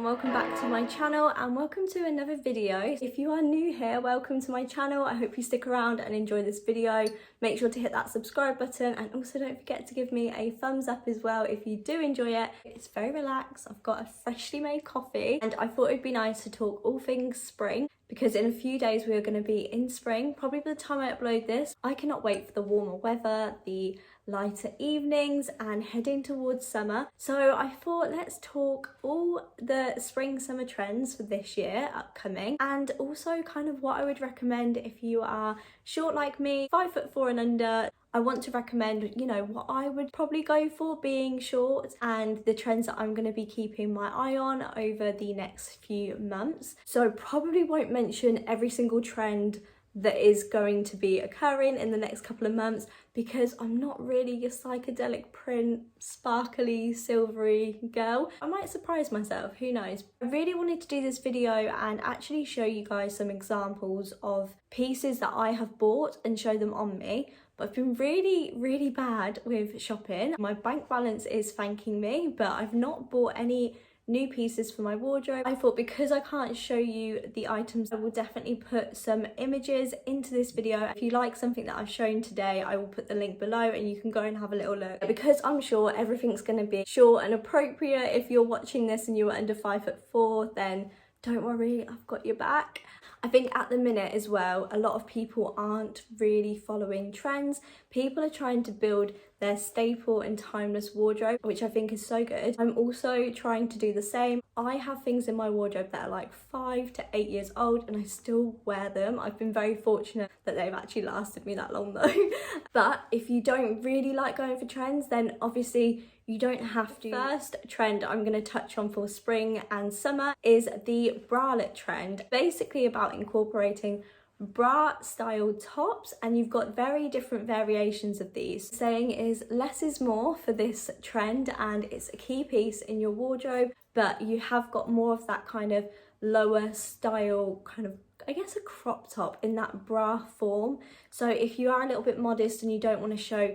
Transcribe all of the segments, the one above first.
and welcome back to my channel and welcome to another video. If you are new here, welcome to my channel. I hope you stick around and enjoy this video. Make sure to hit that subscribe button and also don't forget to give me a thumbs up as well if you do enjoy it. It's very relaxed. I've got a freshly made coffee and I thought it'd be nice to talk all things spring, because in a few days we are going to be in spring. Probably by the time I upload this, I cannot wait for the warmer weather, the lighter evenings and heading towards summer. So I thought let's talk all the spring summer trends for this year upcoming, and also kind of what I would recommend if you are short like me, 5'4" and under. I want to recommend, you know, what I would probably go for being short and the trends that I'm going to be keeping my eye on over the next few months. So I probably won't mention every single trend that is going to be occurring in the next couple of months, because I'm not really your psychedelic print, sparkly, silvery girl. I might surprise myself, who knows. I really wanted to do this video and actually show you guys some examples of pieces that I have bought and show them on me. But I've been really bad with shopping. My bank balance is thanking me, but I've not bought any new pieces for my wardrobe. I thought because I can't show you the items, I will definitely put some images into this video. If you like something that I've shown today, I will put the link below and you can go and have a little look. Because I'm sure everything's going to be short and appropriate, if you're watching this and you are under 5'4", then don't worry, I've got your back. I think at the minute as well, a lot of people aren't really following trends. People are trying to build their staple and timeless wardrobe, which I think is so good. I'm also trying to do the same. I have things in my wardrobe that are like 5 to 8 years old and I still wear them. I've been very fortunate that they've actually lasted me that long though. But if you don't really like going for trends, then obviously you don't have to. First trend I'm going to touch on for spring and summer is the bralette trend. Basically about incorporating bra style tops, and you've got very different variations of these. The saying is less is more for this trend, and it's a key piece in your wardrobe, but you have got more of that kind of lower style, kind of, I guess, a crop top in that bra form. So if you are a little bit modest and you don't want to show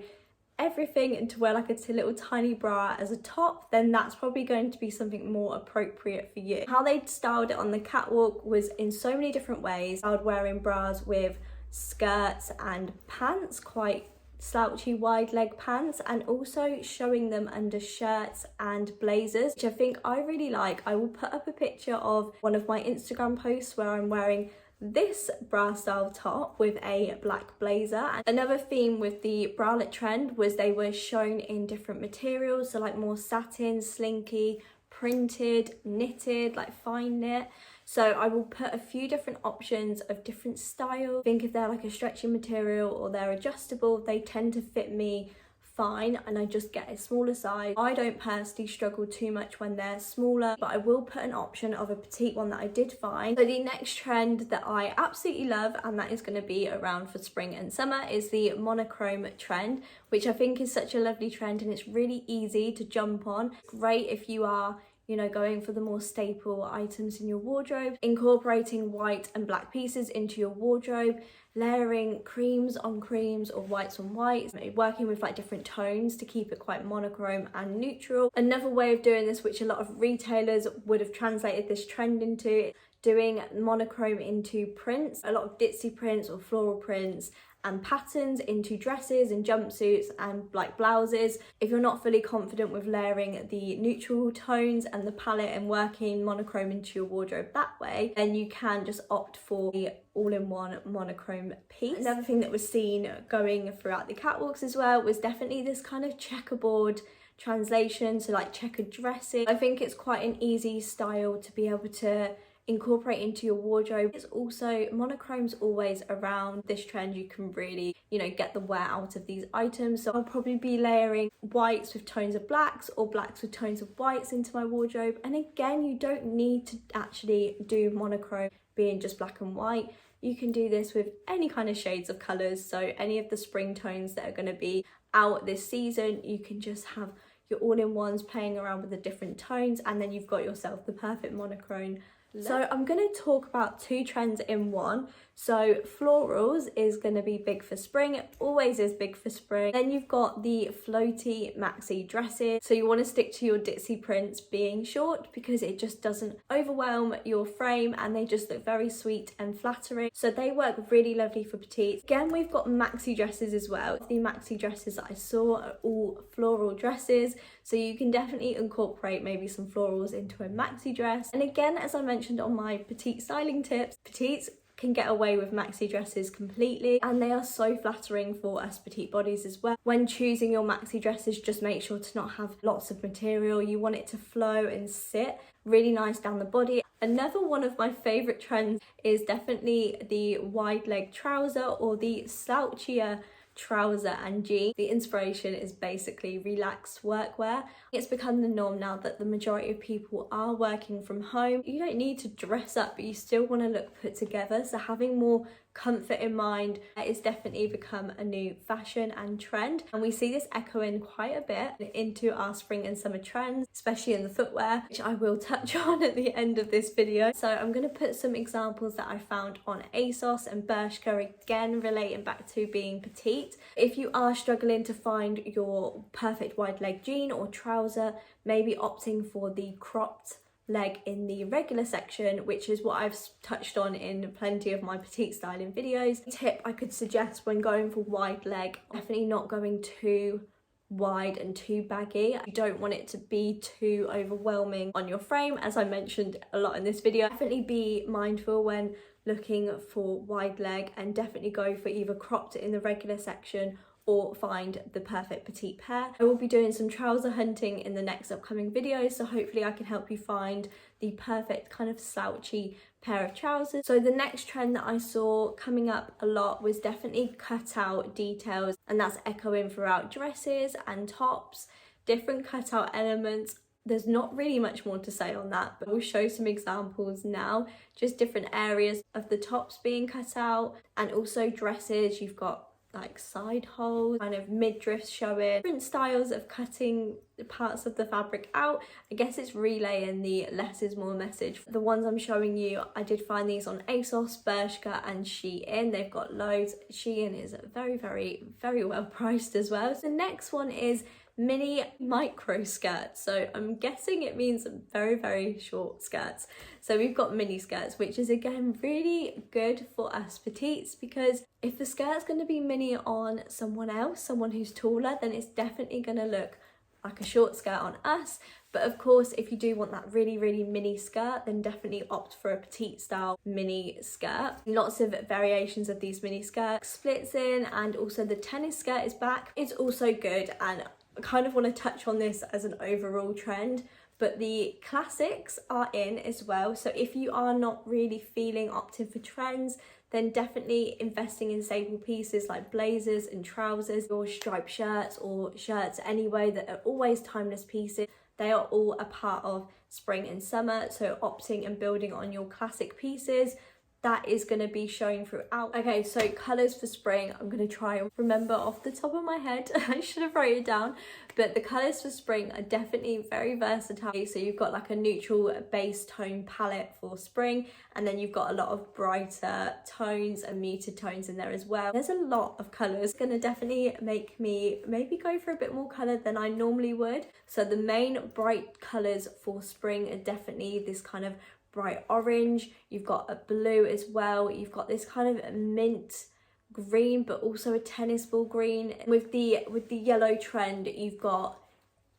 everything and to wear like a little tiny bra as a top, then that's probably going to be something more appropriate for you. How they styled it on the catwalk was in so many different ways. I was wearing bras with skirts and pants, quite slouchy wide leg pants, and also showing them under shirts and blazers, which I think I really like. I will put up a picture of one of my Instagram posts where I'm wearing this bra style top with a black blazer. And another theme with the bralette trend was they were shown in different materials, so like more satin, slinky, printed, knitted, like fine knit. So I will put a few different options of different styles. I think if they're like a stretchy material or they're adjustable, they tend to fit me fine, and I just get a smaller size. I don't personally struggle too much when they're smaller, but I will put an option of a petite one that I did find. So the next trend that I absolutely love, and that is going to be around for spring and summer, is the monochrome trend, which I think is such a lovely trend and it's really easy to jump on. Great if you are, you know, going for the more staple items in your wardrobe, incorporating white and black pieces into your wardrobe, layering creams on creams or whites on whites, working with like different tones to keep it quite monochrome and neutral. Another way of doing this, which a lot of retailers would have translated this trend into, doing monochrome into prints, a lot of ditzy prints or floral prints and patterns into dresses and jumpsuits and like blouses. If you're not fully confident with layering the neutral tones and the palette and working monochrome into your wardrobe that way, then you can just opt for the all-in-one monochrome piece. Another thing that was seen going throughout the catwalks as well was definitely this kind of checkerboard translation, so like checkered dressing. I think it's quite an easy style to be able to incorporate into your wardrobe. It's also, monochrome's always around this trend. You can really, you know, get the wear out of these items. So I'll probably be layering whites with tones of blacks or blacks with tones of whites into my wardrobe. And again, you don't need to actually do monochrome being just black and white. You can do this with any kind of shades of colours. So any of the spring tones that are going to be out this season, you can just have your all-in-ones playing around with the different tones, and then you've got yourself the perfect monochrome. So I'm going to talk about two trends in one. So Florals is going to be big for spring. It always is big for spring. Then you've got the floaty maxi dresses. So you want to stick to your ditzy prints being short because it just doesn't overwhelm your frame and they just look very sweet and flattering. So they work really lovely for petites. Again, we've got maxi dresses as well. The maxi dresses that I saw are all floral dresses. So you can definitely incorporate maybe some florals into a maxi dress. And again, as I mentioned on my petite styling tips, petites can get away with maxi dresses completely, and they are so flattering for us petite bodies as well. When choosing your maxi dresses, just make sure to not have lots of material. You want it to flow and sit really nice down the body. Another one of my favorite trends is definitely the wide leg trouser or the slouchier trouser and jean. The inspiration is basically relaxed workwear. It's become the norm now that the majority of people are working from home. You don't need to dress up, but you still want to look put together. So having more comfort in mind is definitely become a new fashion and trend, and we see this echoing quite a bit into our spring and summer trends, especially in the footwear, which I will touch on at the end of this video. So I'm going to put some examples that I found on ASOS and Bershka, again relating back to being petite. If you are struggling to find your perfect wide leg jean or trouser, maybe opting for the cropped leg in the regular section, which is what I've touched on in plenty of my petite styling videos. Tip I could suggest when going for wide leg, definitely not going too wide and too baggy. You don't want it to be too overwhelming on your frame, as I mentioned a lot in this video. Definitely be mindful when looking for wide leg and definitely go for either cropped in the regular section or find the perfect petite pair. I will be doing some trouser hunting in the next upcoming videos, so hopefully I can help you find the perfect kind of slouchy pair of trousers. So the next trend that I saw coming up a lot was definitely cutout details, and that's echoing throughout dresses and tops, different cutout elements. There's not really much more to say on that, but we'll show some examples now, just different areas of the tops being cut out, and also dresses. You've got like side holes, kind of midriff showing, different styles of cutting parts of the fabric out. I guess it's relaying the less is more message. The ones I'm showing you, I did find these on ASOS, Bershka and Shein. They've got loads. Shein is very well priced as well. So the next one is mini micro skirts. So I'm guessing it means very short skirts. So we've got mini skirts, which is again really good for us petites, because if the skirt's going to be mini on someone else, someone who's taller, then it's definitely going to look like a short skirt on us. But of course, if you do want that really mini skirt, then definitely opt for a petite style mini skirt. Lots of variations of these mini skirts, splits in, and also the tennis skirt is back. It's also good, and I kind of want to touch on this as an overall trend, but the classics are in as well. So if you are not really feeling opting for trends, then definitely investing in staple pieces like blazers and trousers or striped shirts or shirts anyway that are always timeless pieces. They are all a part of spring and summer. So opting and building on your classic pieces, that is going to be showing throughout. Okay, so colours for spring, I'm going to try and remember off the top of my head. I should have wrote it down, but the colours for spring are definitely very versatile. So you've got like a neutral base tone palette for spring, and then you've got a lot of brighter tones and muted tones in there as well. There's a lot of colours. It's going to definitely make me maybe go for a bit more colour than I normally would. So the main bright colours for spring are definitely this kind of bright orange, you've got a blue as well, you've got this kind of mint green but also a tennis ball green. With the yellow trend, you've got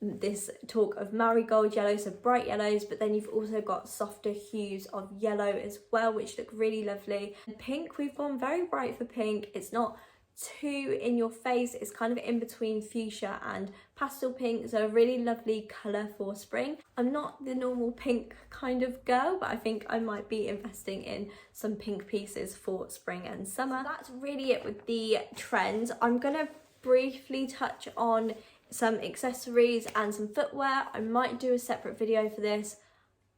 this talk of marigold yellow, so bright yellows, but then you've also got softer hues of yellow as well, which look really lovely. And pink, we've gone very bright for pink. It's not too in your face, it's kind of in between fuchsia and pastel pink, so a really lovely colour for spring. I'm not the normal pink kind of girl, but I think I might be investing in some pink pieces for spring and summer. So that's really it with the trends. I'm gonna briefly touch on some accessories and some footwear. I might do a separate video for this,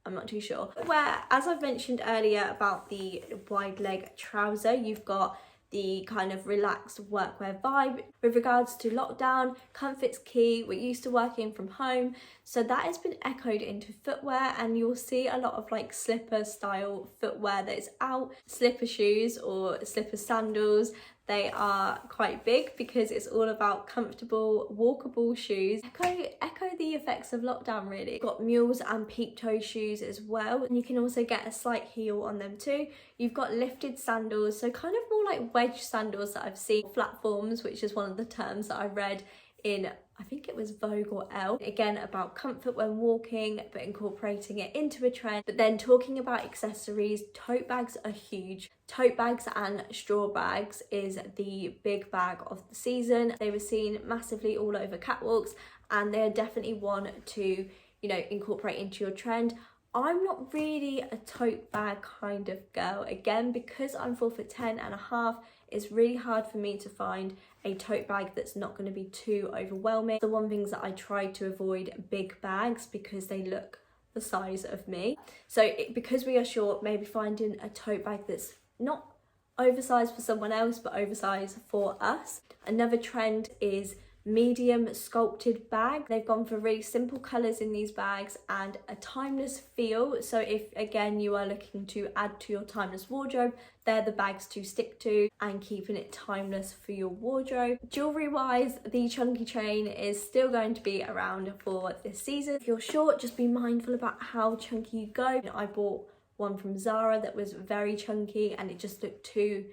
I'm not too sure. Where, as I've mentioned earlier about the wide leg trouser, you've got the kind of relaxed workwear vibe. With regards to lockdown, comfort's key. We're used to working from home, so that has been echoed into footwear, and you'll see a lot of like slipper style footwear that is out. Slipper shoes or slipper sandals, they are quite big because it's all about comfortable, walkable shoes. Echo the effects of lockdown really. You've got mules and peep toe shoes as well, and you can also get a slight heel on them too. You've got lifted sandals, so kind of more like wedge sandals that I've seen. Flatforms, which is one of the terms that I read in, I think it was Vogue or Elle. Again, about comfort when walking, but incorporating it into a trend. But then talking about accessories, tote bags are huge. Tote bags and straw bags is the big bag of the season. They were seen massively all over catwalks, and they're definitely one to, you know, incorporate into your trend. I'm not really a tote bag kind of girl. Again, because I'm 4'10.5", it's really hard for me to find a tote bag that's not going to be too overwhelming. The one thing that I try to avoid big bags because they look the size of me. So because we are short, maybe finding a tote bag that's not oversized for someone else but oversized for us. Another trend is medium sculpted bag. They've gone for really simple colors in these bags and a timeless feel. So if again you are looking to add to your timeless wardrobe, they're the bags to stick to and keeping it timeless for your wardrobe. Jewelry wise, the chunky chain is still going to be around for this season. If you're short, just be mindful about how chunky you go. I bought one from Zara that was very chunky and it just looked too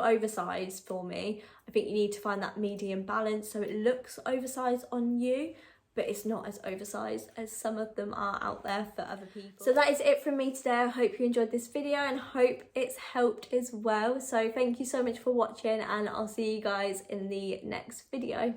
oversized for me. I think you need to find that medium balance so it looks oversized on you, but it's not as oversized as some of them are out there for other people. So that is it from me today. I hope you enjoyed this video and hope it's helped as well. So thank you so much for watching, and I'll see you guys in the next video.